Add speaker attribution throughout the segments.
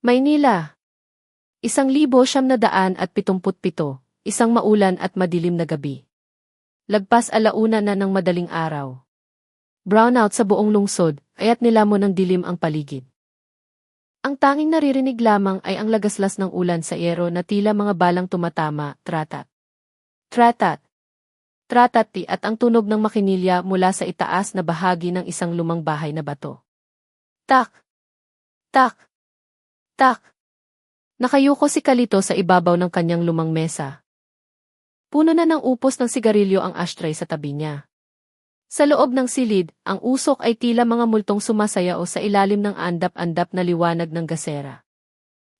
Speaker 1: Maynila. 1977, isang maulan at madilim na gabi. Lagpas 1:00 na ng madaling araw. Brownout sa buong lungsod, kaya't nilamon ng dilim ang paligid. Ang tanging naririnig lamang ay ang lagaslas ng ulan sa yero na tila mga balang tumatama, tratat. Tratat. Tratati at ang tunog ng makinilya mula sa itaas na bahagi ng isang lumang bahay na bato. Tak! Tak! Tak! Nakayuko si Kalito sa ibabaw ng kanyang lumang mesa. Puno na ng upos ng sigarilyo ang ashtray sa tabi niya. Sa loob ng silid, ang usok ay tila mga multong sumasayao sa ilalim ng andap-andap na liwanag ng gasera.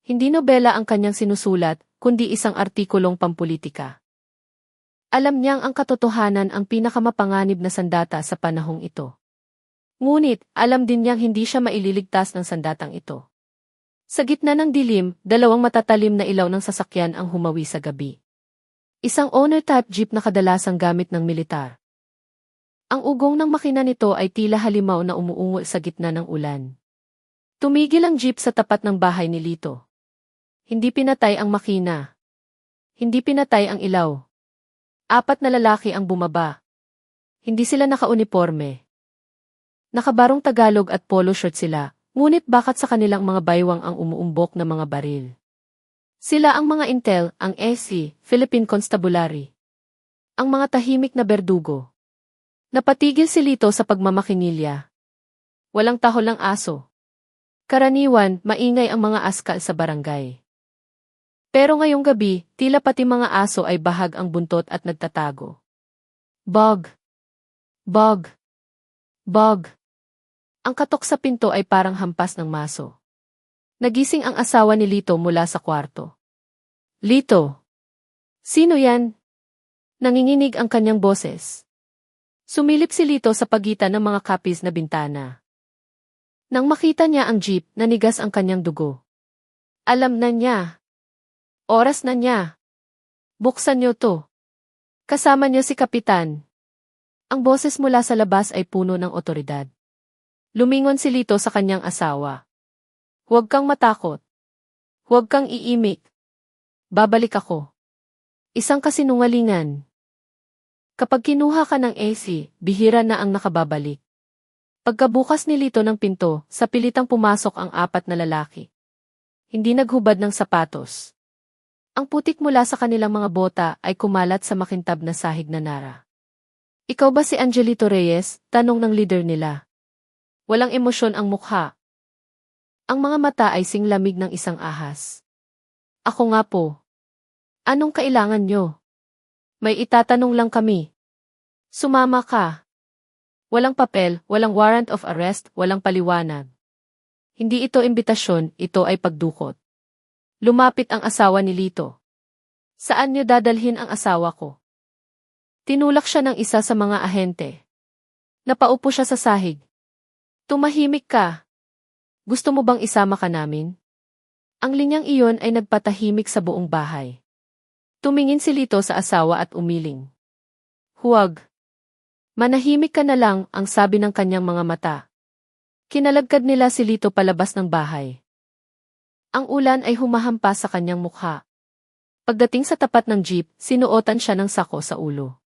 Speaker 1: Hindi nobela ang kanyang sinusulat, kundi isang artikulong pampulitika. Alam niyang ang katotohanan ang pinakamapanganib na sandata sa panahong ito. Ngunit, alam din niyang hindi siya maililigtas ng sandatang ito. Sa gitna ng dilim, 2 matatalim na ilaw ng sasakyan ang humawi sa gabi. Isang owner-type jeep na kadalasang gamit ng militar. Ang ugong ng makina nito ay tila halimaw na umuungol sa gitna ng ulan. Tumigil ang jeep sa tapat ng bahay ni Lito. Hindi pinatay ang makina. Hindi pinatay ang ilaw. 4 na lalaki ang bumaba. Hindi sila nakauniporme. Nakabarong Tagalog at polo shirt sila. Ngunit bakit sa kanilang mga baywang ang umuumbok na mga baril? Sila ang mga intel, ang SC, Philippine Constabulary. Ang mga tahimik na berdugo. Napatigil si Lito sa pagmamakinilya. Walang tahol ng aso. Karaniwan, maingay ang mga askal sa barangay. Pero ngayong gabi, tila pati mga aso ay bahag ang buntot at nagtatago. Bog! Bog! Bog! Ang katok sa pinto ay parang hampas ng maso. Nagising ang asawa ni Lito mula sa kwarto. Lito! Sino yan? Nanginginig ang kanyang boses. Sumilip si Lito sa pagitan ng mga kapis na bintana. Nang makita niya ang jeep, nanigas ang kanyang dugo. Alam na niya. Oras na niya. Buksan niyo to. Kasama niyo si Kapitan. Ang boses mula sa labas ay puno ng otoridad. Lumingon si Lito sa kanyang asawa. Huwag kang matakot. Huwag kang iimik. Babalik ako. Isang kasinungalingan. Kapag kinuha ka ng AC, bihira na ang nakababalik. Pagkabukas ni Lito ng pinto, sa pilitang pumasok ang 4 na lalaki. Hindi naghubad ng sapatos. Ang putik mula sa kanilang mga bota ay kumalat sa makintab na sahig na nara. Ikaw ba si Angelito Reyes? Tanong ng leader nila. Walang emosyon ang mukha. Ang mga mata ay singlamig ng isang ahas. Ako nga po. Anong kailangan nyo? May itatanong lang kami. Sumama ka. Walang papel, walang warrant of arrest, walang paliwanag. Hindi ito imbitasyon, ito ay pagdukot. Lumapit ang asawa ni Lito. Saan nyo dadalhin ang asawa ko? Tinulak siya ng isa sa mga ahente. Napaupo siya sa sahig. Tumahimik ka. Gusto mo bang isama ka namin? Ang linyang iyon ay nagpatahimik sa buong bahay. Tumingin si Lito sa asawa at umiling. Huwag. Manahimik ka na lang, ang sabi ng kanyang mga mata. Kinalagkad nila si Lito palabas ng bahay. Ang ulan ay humahampas sa kanyang mukha. Pagdating sa tapat ng jeep, sinuotan siya ng sako sa ulo.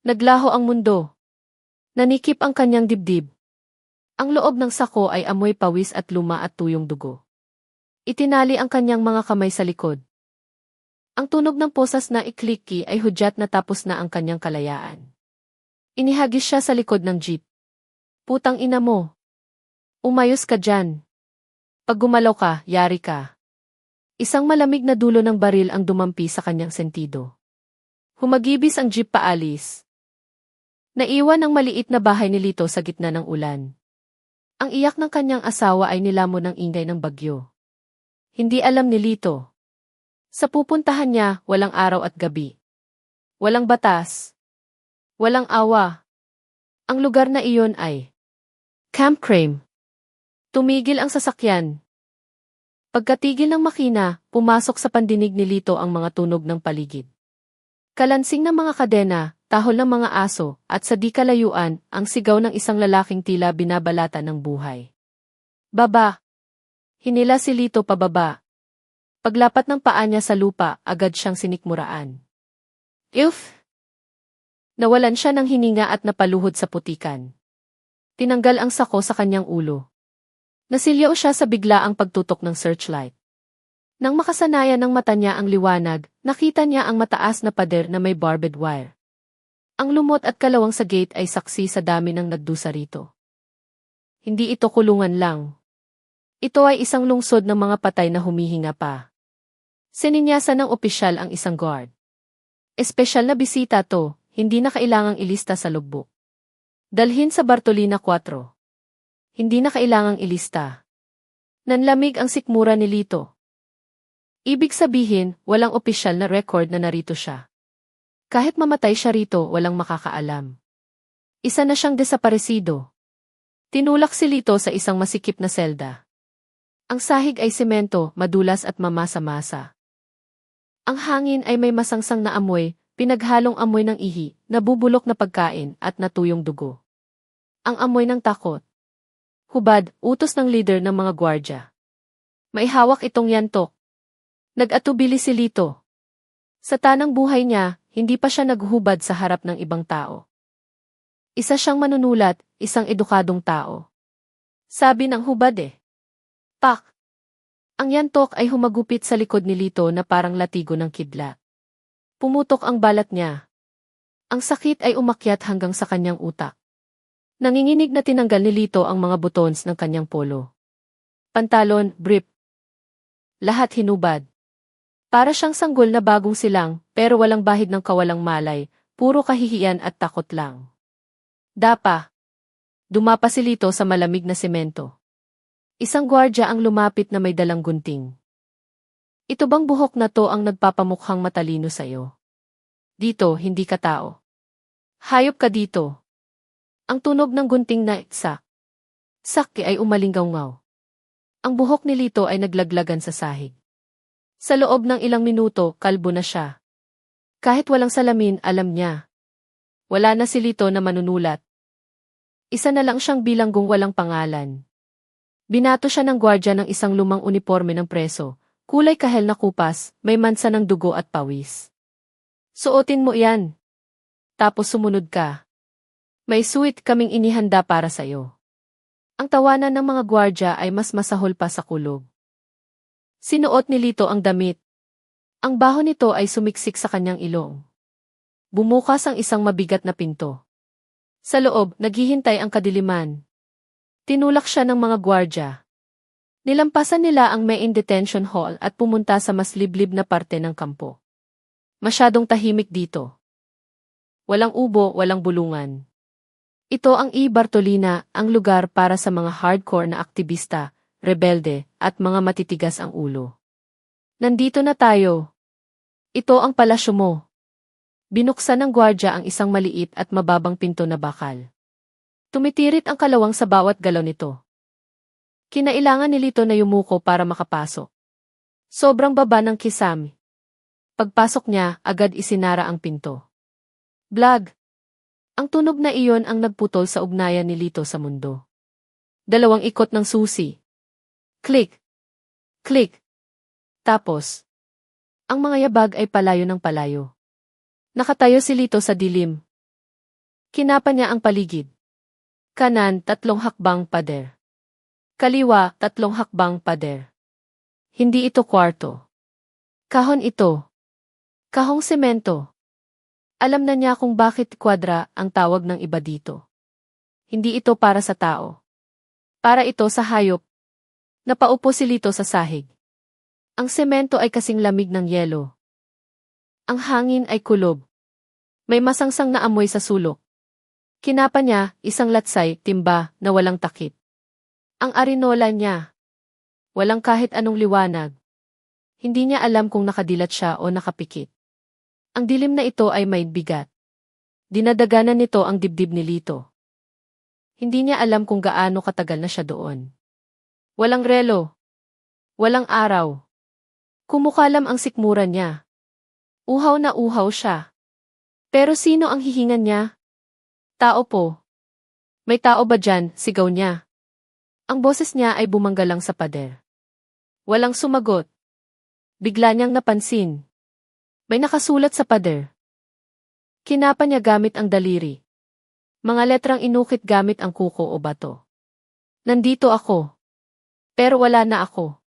Speaker 1: Naglaho ang mundo. Nanikip ang kanyang dibdib. Ang loob ng sako ay amoy pawis at luma at tuyong dugo. Itinali ang kanyang mga kamay sa likod. Ang tunog ng posas na ikliki ay hudyat na tapos na ang kanyang kalayaan. Inihagis siya sa likod ng jeep. Putang ina mo. Umayos ka dyan. Pag gumalaw ka, yari ka. Isang malamig na dulo ng baril ang dumampi sa kanyang sentido. Humagibis ang jeep paalis. Naiwan ang maliit na bahay ni Lito sa gitna ng ulan. Ang iyak ng kanyang asawa ay nilamon ng ingay ng bagyo. Hindi alam ni Lito. Sa pupuntahan niya, walang araw at gabi. Walang batas. Walang awa. Ang lugar na iyon ay Camp Crame. Tumigil ang sasakyan. Pagkatigil ng makina, pumasok sa pandinig ni Lito ang mga tunog ng paligid. Kalansing ng mga kadena, tahol ng mga aso, at sa di kalayuan, ang sigaw ng isang lalaking tila binabalata ng buhay. Baba! Hinila si Lito pababa. Paglapat ng paa niya sa lupa, agad siyang sinikmuraan. If! Nawalan siya ng hininga at napaluhod sa putikan. Tinanggal ang sako sa kanyang ulo. Nasilyaw siya sa biglaang pagtutok ng searchlight. Nang makasanayan ng mata niya ang liwanag, nakita niya ang mataas na pader na may barbed wire. Ang lumot at kalawang sa gate ay saksi sa dami ng nagdusa rito. Hindi ito kulungan lang. Ito ay isang lungsod ng mga patay na humihinga pa. Sininyasan ng opisyal ang isang guard. Espesyal na bisita to, hindi na kailangang ilista sa logbook. Dalhin sa Bartolina 4. Hindi na kailangang ilista. Nanlamig ang sikmura ni Lito. Ibig sabihin, walang opisyal na record na narito siya. Kahit mamatay siya rito, walang makakaalam. Isa na siyang desaparesido. Tinulak si Lito sa isang masikip na selda. Ang sahig ay semento, madulas at mamasa-masa. Ang hangin ay may masangsang na amoy, pinaghalong amoy ng ihi, nabubulok na pagkain at natuyong dugo. Ang amoy ng takot. Hubad, utos ng leader ng mga gwardya. May hawak itong yantok. Nag-atubili si Lito. Sa tanang buhay niya, hindi pa siya naghubad sa harap ng ibang tao. Isa siyang manunulat, isang edukadong tao. Sabi ng hubad Pak! Ang yantok ay humagupit sa likod ni Lito na parang latigo ng kidlat. Pumutok ang balat niya. Ang sakit ay umakyat hanggang sa kanyang utak. Nanginginig na tinanggal ni Lito ang mga buttons ng kanyang polo. Pantalon, brief. Lahat hinubad. Para siyang sanggol na bagong silang, pero walang bahid ng kawalang malay, puro kahihiyan at takot lang. Dapa. Dumapa si Lito sa malamig na semento. Isang gwardya ang lumapit na may dalang gunting. Ito bang buhok na to ang nagpapamukhang matalino sa'yo? Dito, hindi ka tao. Hayop ka dito. Ang tunog ng gunting na sak. Sakki ay umalinggaw-ngaw. Ang buhok ni Lito ay naglaglagan sa sahig. Sa loob ng ilang minuto, kalbo na siya. Kahit walang salamin, alam niya. Wala na si Lito na manunulat. Isa na lang siyang bilanggong walang pangalan. Binato siya ng gwardya ng isang lumang uniforme ng preso, kulay kahel na kupas, may mansa ng dugo at pawis. Suotin mo yan. Tapos sumunod ka. May suit kaming inihanda para sa'yo. Ang tawanan ng mga gwardya ay mas masahol pa sa kulog. Sinuot ni Lito ang damit. Ang baho nito ay sumiksik sa kanyang ilong. Bumukas ang isang mabigat na pinto. Sa loob, naghihintay ang kadiliman. Tinulak siya ng mga gwardya. Nilampasan nila ang main detention hall at pumunta sa mas liblib na parte ng kampo. Masyadong tahimik dito. Walang ubo, walang bulungan. Ito ang Bartolina, ang lugar para sa mga hardcore na aktivista, rebelde, at mga matitigas ang ulo. Nandito na tayo. Ito ang palasyo mo. Binuksan ng gwardya ang isang maliit at mababang pinto na bakal. Tumitirit ang kalawang sa bawat galaw nito. Kinailangan ni Lito na yumuko para makapasok. Sobrang baba ng kisame. Pagpasok niya, agad isinara ang pinto. Blag! Ang tunog na iyon ang nagputol sa ugnayan ni Lito sa mundo. Dalawang ikot ng susi. Click! Click! Tapos, ang mga yabag ay palayo ng palayo. Nakatayo si Lito sa dilim. Kinapa niya ang paligid. Kanan, 3 hakbang pader. Kaliwa, 3 hakbang pader. Hindi ito kwarto. Kahon ito. Kahong semento. Alam na niya kung bakit kwadra ang tawag ng iba dito. Hindi ito para sa tao. Para ito sa hayop. Napaupo si Lito sa sahig. Ang semento ay kasing lamig ng yelo. Ang hangin ay kulob. May masangsang na amoy sa sulok. Kinapa niya, isang latsay, timba, na walang takip. Ang arinola niya. Walang kahit anong liwanag. Hindi niya alam kung nakadilat siya o nakapikit. Ang dilim na ito ay may bigat. Dinadaganan nito ang dibdib ni Lito. Hindi niya alam kung gaano katagal na siya doon. Walang relo. Walang araw. Kumukalam ang sikmura niya. Uhaw na uhaw siya. Pero sino ang hihingan niya? Tao po. May tao ba dyan? Sigaw niya. Ang boses niya ay bumanggalang sa pader. Walang sumagot. Bigla niyang napansin. May nakasulat sa pader. Kinapa niya gamit ang daliri. Mga letrang inukit gamit ang kuko o bato. Nandito ako. Pero wala na ako.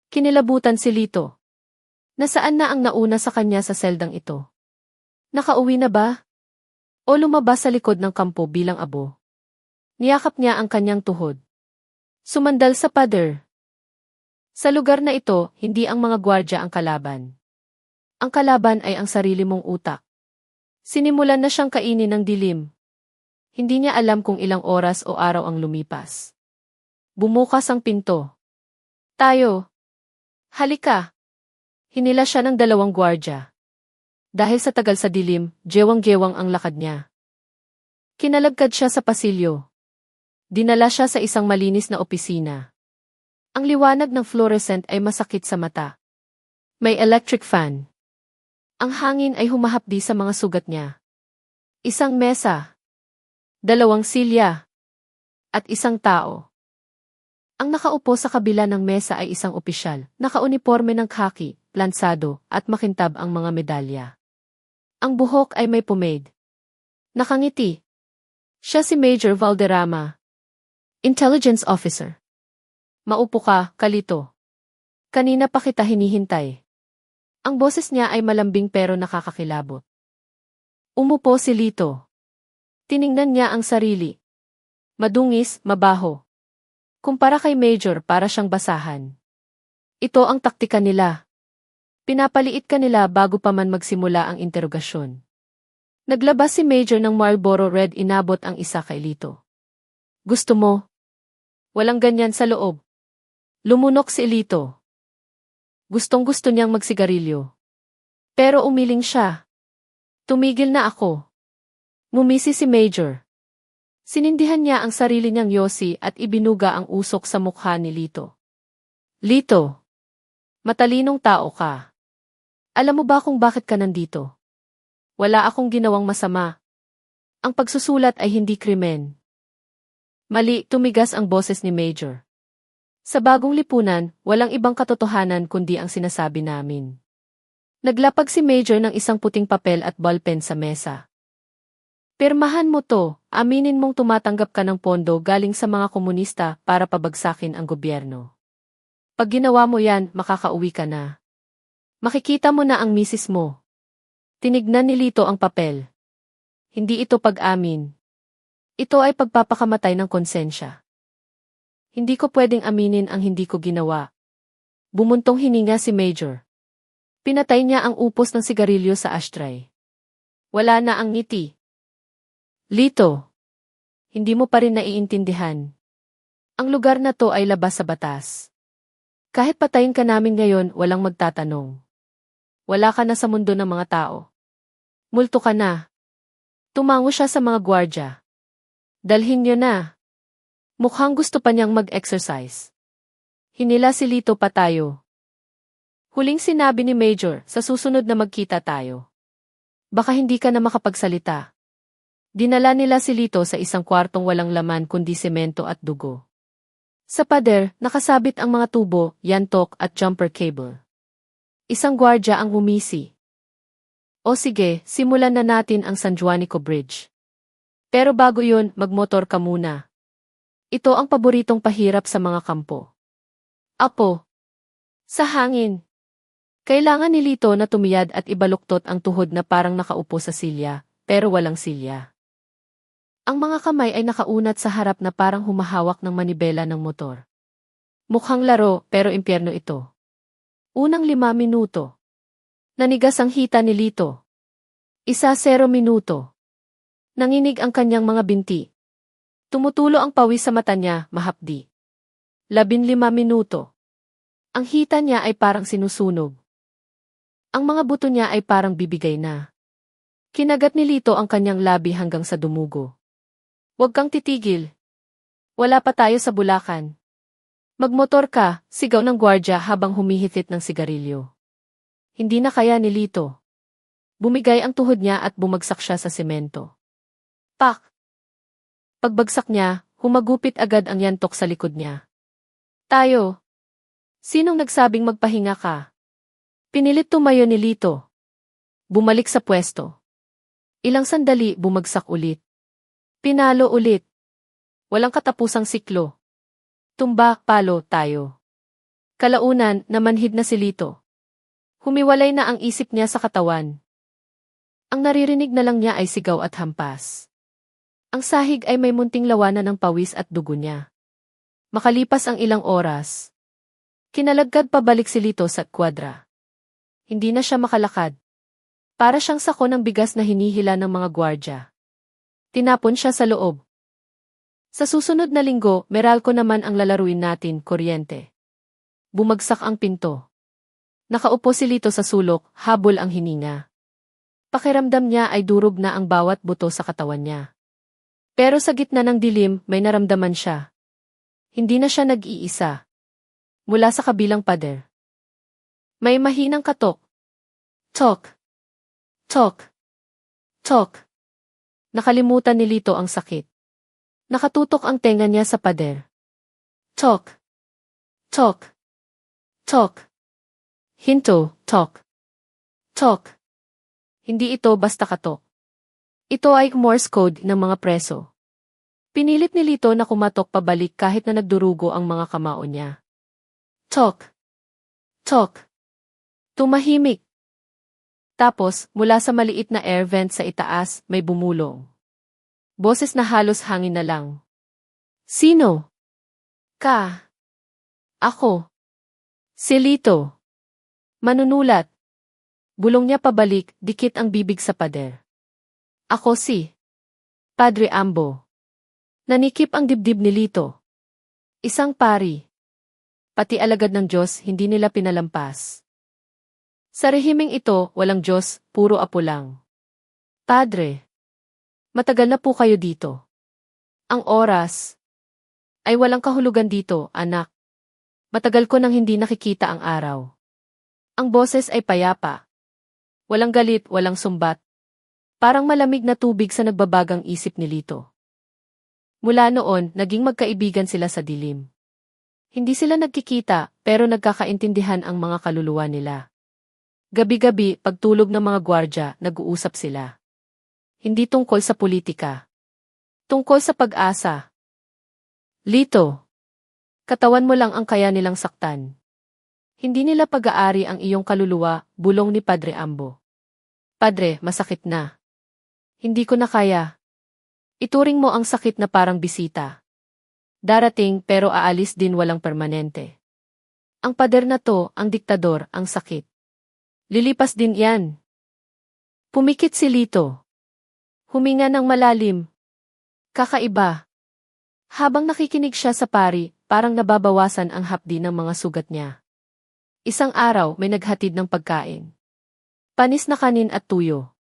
Speaker 1: Kinilabutan si Lito. Nasaan na ang nauna sa kanya sa seldang ito? Nakauwi na ba? O lumabas sa likod ng kampo bilang abo? Niyakap niya ang kanyang tuhod. Sumandal sa pader. Sa lugar na ito, hindi ang mga gwardya ang kalaban. Ang kalaban ay ang sarili mong utak. Sinimulan na siyang kainin ng dilim. Hindi niya alam kung ilang oras o araw ang lumipas. Bumukas ang pinto. Tayo. Halika. Hinila siya ng 2 gwardya. Dahil sa tagal sa dilim, gewang-gewang ang lakad niya. Kinalagkad siya sa pasilyo. Dinala siya sa isang malinis na opisina. Ang liwanag ng fluorescent ay masakit sa mata. May electric fan. Ang hangin ay humahapdi sa mga sugat niya. Isang mesa. 2 silya. At isang tao. Ang nakaupo sa kabila ng mesa ay isang opisyal, nakauniporme ng khaki, plansado, at makintab ang mga medalya. Ang buhok ay may pomade. Nakangiti. Siya si Major Valderrama. Intelligence Officer. Maupo ka, Kalito. Kanina pa kita hinihintay. Ang boses niya ay malambing pero nakakakilabot. Umupo si Lito. Tiningnan niya ang sarili. Madungis, mabaho. Kumpara kay Major para siyang basahan. Ito ang taktika nila. Pinapaliit ka nila bago pa man magsimula ang interogasyon. Naglabas si Major ng Marlboro Red, inabot ang isa kay Lito. Gusto mo? Walang ganyan sa loob. Lumunok si Lito. Gustong-gusto niyang magsigarilyo. Pero umiling siya. Tumigil na ako. Ngumisi si Major. Sinindihan niya ang sarili niyang yosi at ibinuga ang usok sa mukha ni Lito. Lito, matalinong tao ka. Alam mo ba kung bakit ka nandito? Wala akong ginawang masama. Ang pagsusulat ay hindi krimen. Mali, tumigas ang boses ni Major. Sa bagong lipunan, walang ibang katotohanan kundi ang sinasabi namin. Naglapag si Major ng isang puting papel at ballpen sa mesa. Pirmahan mo to, aminin mong tumatanggap ka ng pondo galing sa mga komunista para pabagsakin ang gobyerno. Pag ginawa mo yan, makakauwi ka na. Makikita mo na ang misis mo. Tinignan ni Lito ang papel. Hindi ito pag-amin. Ito ay pagpapakamatay ng konsensya. Hindi ko pwedeng aminin ang hindi ko ginawa. Bumuntong hininga si Major. Pinatay niya ang upos ng sigarilyo sa ashtray. Wala na ang ngiti. Lito, hindi mo pa rin naiintindihan. Ang lugar na to ay labas sa batas. Kahit patayin ka namin ngayon, walang magtatanong. Wala ka na sa mundo ng mga tao. Multo ka na. Tumango siya sa mga gwardya. Dalhin niyo na. Mukhang gusto pa niyang mag-exercise. Hinila si Lito patayo. Huling sinabi ni Major, sa susunod na magkita tayo. Baka hindi ka na makapagsalita. Dinala nila si Lito sa isang kwartong walang laman kundi semento at dugo. Sa pader, nakasabit ang mga tubo, yantok at jumper cable. Isang gwardya ang humisi. O sige, simulan na natin ang San Juanico Bridge. Pero bago yun, magmotor ka muna. Ito ang paboritong pahirap sa mga kampo. Apo. Sa hangin. Kailangan ni Lito na tumiyad at ibaluktot ang tuhod na parang nakaupo sa silya, pero walang silya. Ang mga kamay ay nakaunat sa harap na parang humahawak ng manibela ng motor. Mukhang laro, pero impyerno ito. Unang 5 minuto. Nanigas ang hita ni Lito. 1-0 minuto. Nanginig ang kanyang mga binti. Tumutulo ang pawis sa mata niya, mahapdi. 15 minuto. Ang hita niya ay parang sinusunog. Ang mga buto niya ay parang bibigay na. Kinagat ni Lito ang kanyang labi hanggang sa dumugo. Huwag kang titigil. Wala pa tayo sa Bulacan. Magmotor ka, sigaw ng gwardya habang humihitit ng sigarilyo. Hindi na kaya ni Lito. Bumigay ang tuhod niya at bumagsak siya sa semento. Pak! Pagbagsak niya, humagupit agad ang yantok sa likod niya. Tayo! Sinong nagsabing magpahinga ka? Pinilit tumayo ni Lito. Bumalik sa pwesto. Ilang sandali bumagsak ulit. Pinalo ulit. Walang katapusang siklo. Tumba, palo, tayo. Kalaunan, namanhid na si Lito. Humiwalay na ang isip niya sa katawan. Ang naririnig na lang niya ay sigaw at hampas. Ang sahig ay may munting lawanan ng pawis at dugo niya. Makalipas ang ilang oras, kinalagkad pabalik si Lito sa kwadra. Hindi na siya makalakad. Para siyang sako ng bigas na hinihila ng mga gwardya. Tinapon siya sa loob. Sa susunod na linggo, Meralco naman ang lalaruin natin, kuryente. Bumagsak ang pinto. Nakaupo si Lito sa sulok, habol ang hininga. Pakiramdam niya ay durog na ang bawat buto sa katawan niya. Pero sa gitna ng dilim, may naramdaman siya. Hindi na siya nag-iisa. Mula sa kabilang pader. May mahinang katok. Tok. Tok. Tok. Nakalimutan ni Lito ang sakit. Nakatutok ang tenga niya sa pader. Tok. Tok. Tok. Hinto, tok. Tok. Hindi ito basta katok. Ito ay Morse code ng mga preso. Pinilit ni Lito na kumatok pabalik kahit na nagdurugo ang mga kamao niya. Tok. Tok. Tumahimik. Tapos, mula sa maliit na air vent sa itaas, may bumulong. Boses na halos hangin na lang. Sino? Ka. Ako. Si Lito. Manunulat. Bulong niya pabalik, dikit ang bibig sa pader. Ako si Padre Ambo. Nanikip ang dibdib ni Lito. Isang pari. Pati alagad ng Diyos hindi nila pinalampas. Sa rehimeng ito, walang Diyos, puro apo lang. Padre. Matagal na po kayo dito. Ang oras ay walang kahulugan dito, anak. Matagal ko nang hindi nakikita ang araw. Ang boses ay payapa. Walang galit, walang sumbat. Parang malamig na tubig sa nagbabagang isip ni Lito. Mula noon, naging magkaibigan sila sa dilim. Hindi sila nagkikita, pero nagkakaintindihan ang mga kaluluwa nila. Gabi-gabi, pagtulog ng mga gwardya, nag-uusap sila. Hindi tungkol sa politika. Tungkol sa pag-asa. Lito. Katawan mo lang ang kaya nilang saktan. Hindi nila pag-aari ang iyong kaluluwa, bulong ni Padre Ambo. Padre, masakit na. Hindi ko na kaya. Ituring mo ang sakit na parang bisita. Darating pero aalis din walang permanente. Ang pader na to, ang diktador, ang sakit. Lilipas din yan. Pumikit si Lito. Huminga ng malalim. Kakaiba. Habang nakikinig siya sa pari, parang nababawasan ang hapdi ng mga sugat niya. Isang araw may naghatid ng pagkain. Panis na kanin at tuyo.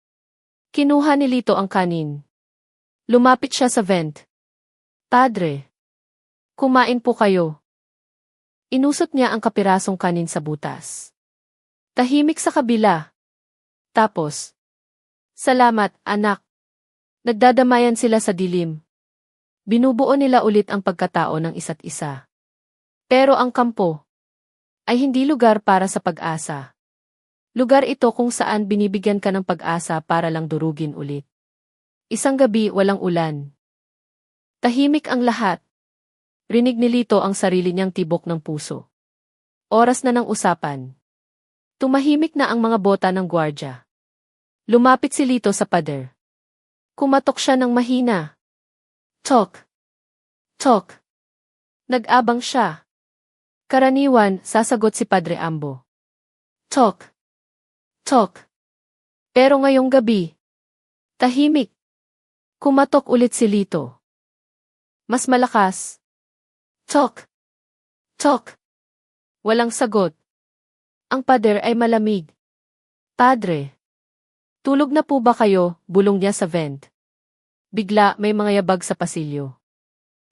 Speaker 1: Kinuha ni Lito ang kanin. Lumapit siya sa vent. Padre. Kumain po kayo. Inusot niya ang kapirasong kanin sa butas. Tahimik sa kabila. Tapos, salamat, anak. Nagdadamayan sila sa dilim. Binubuo nila ulit ang pagkatao ng isa't isa. Pero ang kampo ay hindi lugar para sa pag-asa. Lugar ito kung saan binibigyan ka ng pag-asa para lang durugin ulit. Isang gabi walang ulan. Tahimik ang lahat. Rinig ni Lito ang sarili niyang tibok ng puso. Oras na ng usapan. Tumahimik na ang mga bota ng gwardya. Lumapit si Lito sa pader. Kumatok siya ng mahina. Tok. Tok. Nag-abang siya. Karaniwan, sasagot si Padre Ambo. Tok. Tok. Pero ngayong gabi, tahimik. Kumatok ulit si Lito. Mas malakas. Tok. Tok. Walang sagot. Ang pader ay malamig. Padre. Tulog na po ba kayo? Bulong niya sa vent. Bigla may mga yabag sa pasilyo.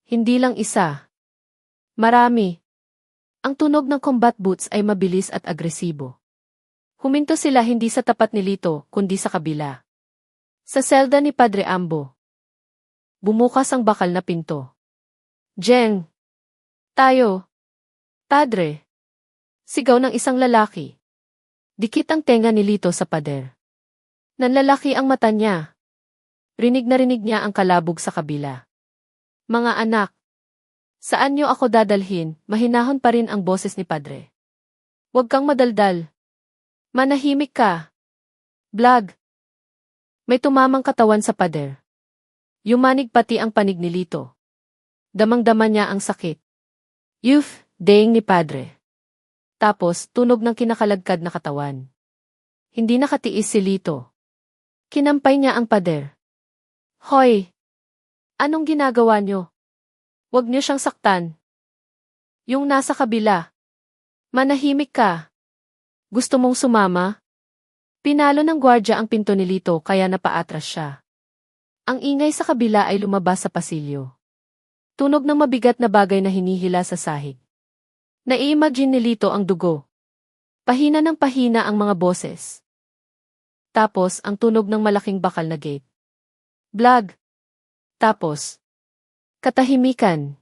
Speaker 1: Hindi lang isa. Marami. Ang tunog ng combat boots ay mabilis at agresibo. Huminto sila hindi sa tapat ni Lito, kundi sa kabila. Sa selda ni Padre Ambo. Bumukas ang bakal na pinto. Jeng. Tayo. Padre. Sigaw ng isang lalaki. Dikit ang tenga ni Lito sa pader. Nanlalaki ang mata niya. Rinig na rinig niya ang kalabog sa kabila. Mga anak, saan niyo ako dadalhin? Mahinahon pa rin ang boses ni Padre. Huwag kang madaldal. Manahimik ka. Blag. May tumamang katawan sa pader. Yumanig pati ang panig ni Lito. Damang-dama niya ang sakit. Youth, daying ni Padre. Tapos, tunog ng kinakalagkad na katawan. Hindi nakatiis si Lito. Kinampay niya ang pader. Hoy! Anong ginagawa niyo? Huwag niyo siyang saktan. Yung nasa kabila. Manahimik ka. Gusto mong sumama? Pinalo ng gwardya ang pinto ni Lito kaya napaatras siya. Ang ingay sa kabila ay lumabas sa pasilyo. Tunog ng mabigat na bagay na hinihila sa sahig. Nai-imagine ni Lito ang dugo. Pahina ng pahina ang mga boses. Tapos ang tunog ng malaking bakal na gate. Blag. Tapos. Katahimikan.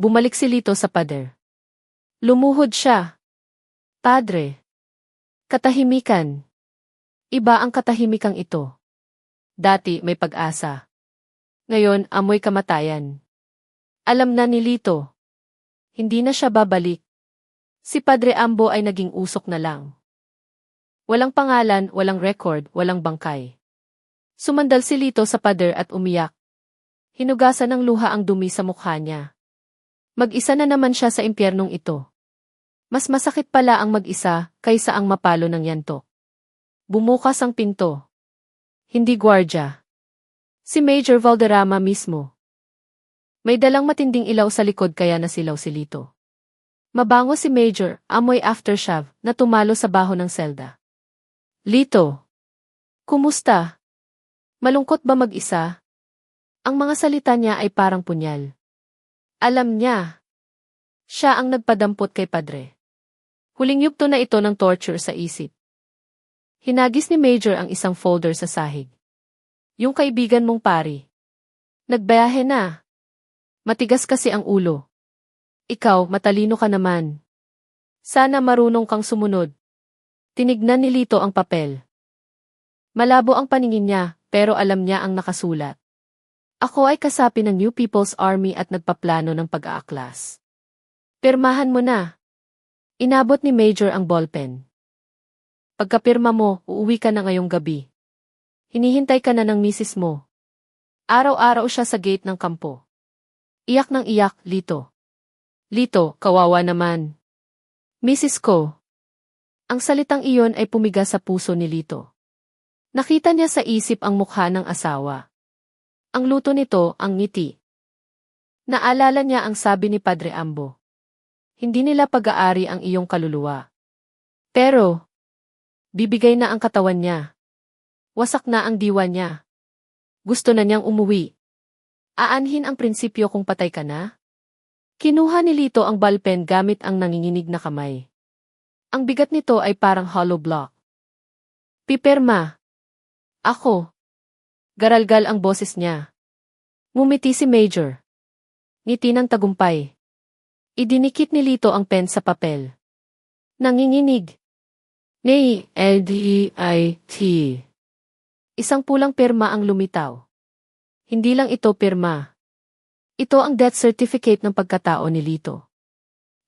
Speaker 1: Bumalik si Lito sa pader. Lumuhod siya. Padre. Katahimikan. Iba ang katahimikang ito. Dati may pag-asa. Ngayon amoy kamatayan. Alam na ni Lito. Hindi na siya babalik. Si Padre Ambo ay naging usok na lang. Walang pangalan, walang record, walang bangkay. Sumandal si Lito sa pader at umiyak. Hinugasan ng luha ang dumi sa mukha niya. Mag-isa na naman siya sa impyernong ito. Mas masakit pala ang mag-isa kaysa ang mapalo ng yanto. Bumukas ang pinto. Hindi gwardya. Si Major Valderrama mismo. May dalang matinding ilaw sa likod kaya nasilaw si Lito. Mabango si Major, amoy aftershave, na tumalo sa baho ng selda. Lito. Kumusta? Malungkot ba mag-isa? Ang mga salita niya ay parang punyal. Alam niya. Siya ang nagpadampot kay Padre. Huling yugto na ito ng torture sa isip. Hinagis ni Major ang isang folder sa sahig. Yung kaibigan mong pari. Nagbiyahe na. Matigas kasi ang ulo. Ikaw, matalino ka naman. Sana marunong kang sumunod. Tinignan ni Lito ang papel. Malabo ang paningin niya, pero alam niya ang nakasulat. Ako ay kasapi ng New People's Army at nagpaplano ng pag-aaklas. Pirmahan mo na. Inabot ni Major ang ballpen. Pagkapirma mo, uuwi ka na ngayong gabi. Hinihintay ka na ng misis mo. Araw-araw siya sa gate ng kampo. Iyak ng iyak, Lito. Lito, kawawa naman. Misis ko. Ang salitang iyon ay pumiga sa puso ni Lito. Nakita niya sa isip ang mukha ng asawa. Ang luto nito, ang ngiti. Naalala niya ang sabi ni Padre Ambo. Hindi nila pag-aari ang iyong kaluluwa. Pero, bibigay na ang katawan niya. Wasak na ang diwa niya. Gusto na niyang umuwi. Aanhin ang prinsipyo kung patay ka na? Kinuha ni Lito ang ballpen gamit ang nanginginig na kamay. Ang bigat nito ay parang hollow block. Pipirma. Ako. Garalgal ang boses niya. Ngumiti si Major. Ngiti ng tagumpay. Idinikit ni Lito ang pen sa papel. Nanginginig. Nay, L-D-I-T. Isang pulang pirma ang lumitaw. Hindi lang ito pirma. Ito ang death certificate ng pagkatao ni Lito.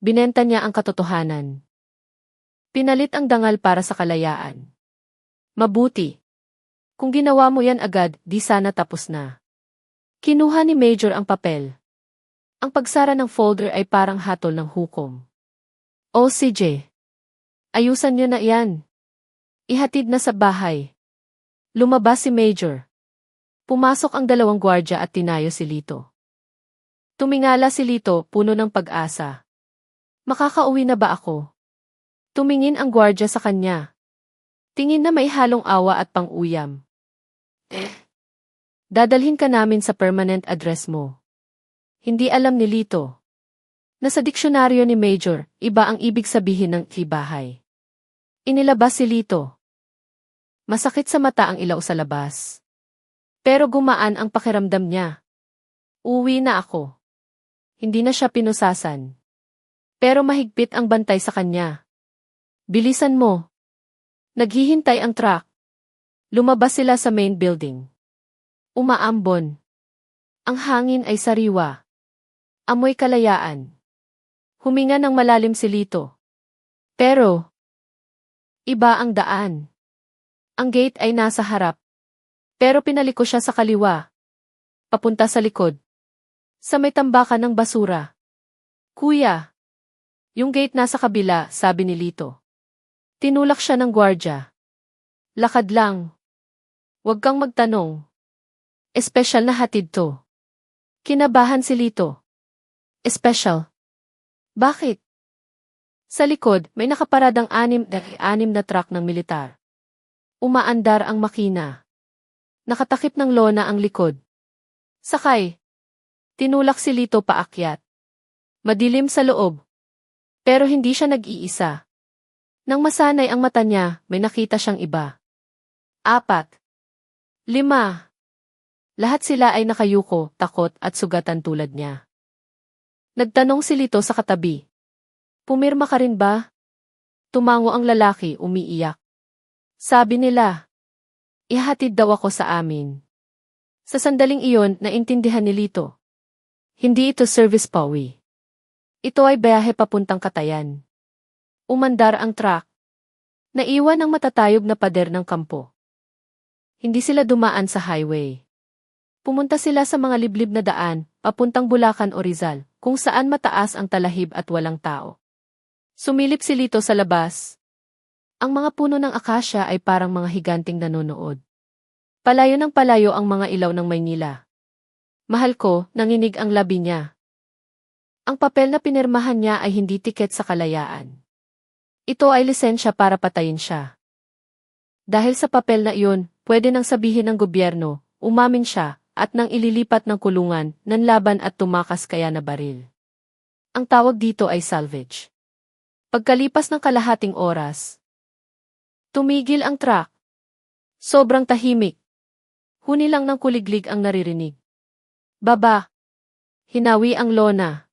Speaker 1: Binenta niya ang katotohanan. Pinalit ang dangal para sa kalayaan. Mabuti. Kung ginawa mo yan agad, di sana tapos na. Kinuha ni Major ang papel. Ang pagsara ng folder ay parang hatol ng hukom. O CJ. Ayusan niyo na yan. Ihatid na sa bahay. Lumabas si Major. Pumasok ang dalawang gwardya at tinayo si Lito. Tumingala si Lito, puno ng pag-asa. Makakauwi na ba ako? Tumingin ang gwardya sa kanya. Tingin na may halong awa at pang-uyam. Dadalhin ka namin sa permanent address mo. Hindi alam ni Lito. Nasa diksyonaryo ni Major, iba ang ibig sabihin ng ibahay. Inilabas si Lito. Masakit sa mata ang ilaw sa labas. Pero gumaan ang pakiramdam niya. Uwi na ako. Hindi na siya pinusasan. Pero mahigpit ang bantay sa kanya. Bilisan mo. Naghihintay ang truck. Lumabas sila sa main building. Umaambon. Ang hangin ay sariwa. Amoy kalayaan. Huminga ng malalim si Lito. Pero, iba ang daan. Ang gate ay nasa harap. Pero pinaliko siya sa kaliwa. Papunta sa likod. Sa may tambakan ng basura. Kuya. Yung gate nasa kabila, sabi ni Lito. Tinulak siya ng gwardya. Lakad lang. Huwag kang magtanong. Espesyal na hatid to. Kinabahan si Lito. Espesyal. Bakit? Sa likod, may nakaparadang anim na truck ng militar. Umaandar ang makina. Nakatakip ng lona ang likod. Sakay. Tinulak si Lito paakyat. Madilim sa loob. Pero hindi siya nag-iisa. Nang masanay ang mata niya, may nakita siyang iba. 4. 5. Lahat sila ay nakayuko, takot at sugatan tulad niya. Nagtanong si Lito sa katabi. Pumirma ka rin ba? Tumango ang lalaki, umiiyak. Sabi nila, ihatid daw ako sa amin. Sa sandaling iyon, naintindihan ni Lito. Hindi ito service pauwi. Ito ay biyahe papuntang Katayan. Umandar ang truck. Naiwan ang matatayog na pader ng kampo. Hindi sila dumaan sa highway. Pumunta sila sa mga liblib na daan, papuntang Bulacan o Rizal, kung saan mataas ang talahib at walang tao. Sumilip si Lito sa labas. Ang mga puno ng akasya ay parang mga higanting nanonood. Palayo ng palayo ang mga ilaw ng Maynila. Mahal ko, nanginig ang labi niya. Ang papel na pinirmahan niya ay hindi tiket sa kalayaan. Ito ay lisensya para patayin siya. Dahil sa papel na iyon, pwede nang sabihin ng gobyerno, umamin siya, at nang ililipat ng kulungan, nanlaban at tumakas kaya na baril. Ang tawag dito ay salvage. Pagkalipas ng kalahating oras, tumigil ang truck. Sobrang tahimik. Huni lang ng kuliglig ang naririnig. Baba. Hinawi ang lona.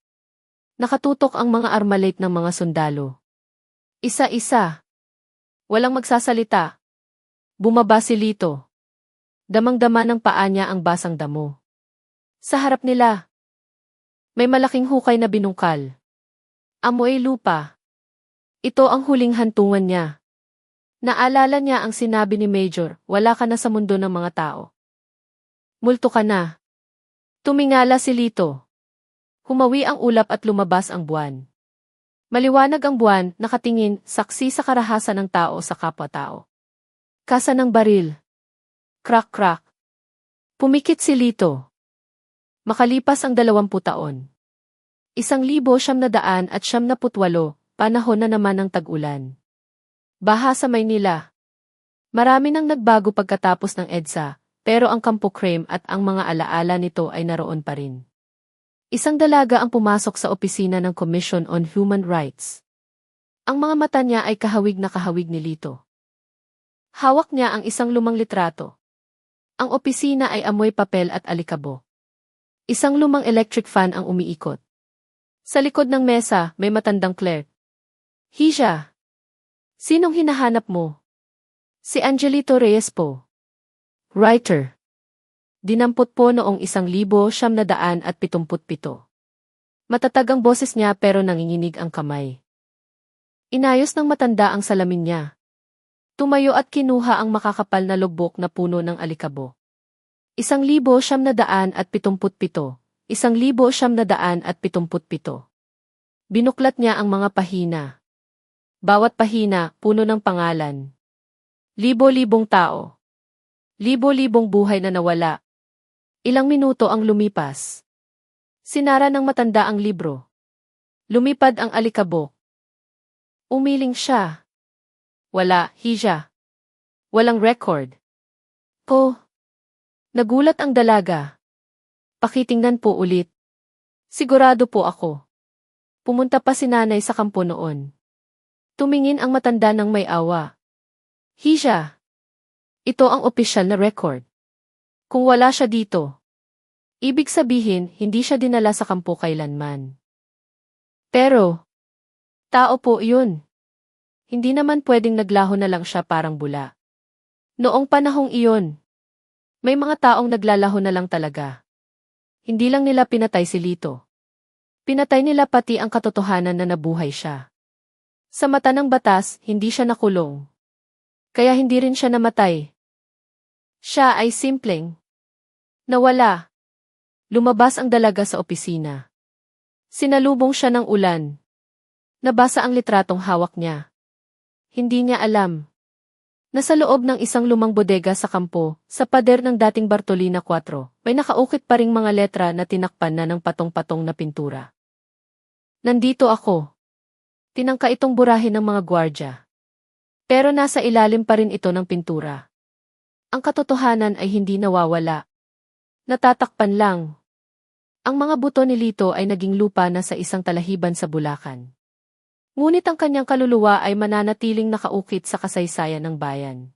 Speaker 1: Nakatutok ang mga armalite ng mga sundalo. Isa-isa. Walang magsasalita. Bumaba si Lito. Damang-dama ng paa niya ang basang damo. Sa harap nila, may malaking hukay na binungkal. Amoy lupa. Ito ang huling hantungan niya. Naalala niya ang sinabi ni Major, wala ka na sa mundo ng mga tao. Multo ka na. Tumingala si Lito. Humawi ang ulap at lumabas ang buwan. Maliwanag ang buwan, nakatingin, saksi sa karahasan ng tao sa kapwa-tao. Kasa ng baril. Crack-crack. Pumikit si Lito. Makalipas ang 20 taon. 1978, panahon na naman ng tag-ulan. Baha sa Maynila. Marami nang nagbago pagkatapos ng EDSA, pero ang Kampo Crame at ang mga alaala nito ay naroon pa rin. Isang dalaga ang pumasok sa opisina ng Commission on Human Rights. Ang mga mata niya ay kahawig na kahawig ni Lito. Hawak niya ang isang lumang litrato. Ang opisina ay amoy papel at alikabo. Isang lumang electric fan ang umiikot. Sa likod ng mesa, may matandang clerk. Hisha. Sinong hinahanap mo? Si Angelito Reyes po. Writer. Dinampot po noong 1977. Matatag ang boses niya pero nanginginig ang kamay. Inayos ng matanda ang salamin niya. Tumayo at kinuha ang makakapal na lugbook na puno ng alikabo. 1977. 1977. Binuklat niya ang mga pahina. Bawat pahina, puno ng pangalan. Libo-libong tao. Libo-libong buhay na nawala. Ilang minuto ang lumipas. Sinara ng matanda ang libro. Lumipad ang alikabo. Umiling siya. Wala, Hisha. Walang record. Po. Nagulat ang dalaga. Pakitingnan po ulit. Sigurado po ako. Pumunta pa si nanay sa kampo noon. Tumingin ang matanda ng may awa. Hisha. Ito ang opisyal na record. Kung wala siya dito, ibig sabihin hindi siya dinala sa kampo kailanman. Pero, tao po yun. Hindi naman pwedeng naglaho na lang siya parang bula. Noong panahong iyon, may mga taong naglalaho na lang talaga. Hindi lang nila pinatay si Lito. Pinatay nila pati ang katotohanan na nabuhay siya. Sa mata ng batas, hindi siya nakulong. Kaya hindi rin siya namatay. Siya ay simpleng nawala. Lumabas ang dalaga sa opisina. Sinalubong siya ng ulan. Nabasa ang litratong hawak niya. Hindi niya alam. Nasa loob ng isang lumang bodega sa kampo, sa pader ng dating Bartolina 4, may nakaukit pa ring mga letra na tinakpan na ng patong-patong na pintura. Nandito ako. Tinangka itong burahin ng mga gwardya. Pero nasa ilalim pa rin ito ng pintura. Ang katotohanan ay hindi nawawala. Natatakpan lang. Ang mga buto ni Lito ay naging lupa na sa isang talahiban sa Bulacan. Ngunit ang kanyang kaluluwa ay mananatiling nakaukit sa kasaysayan ng bayan.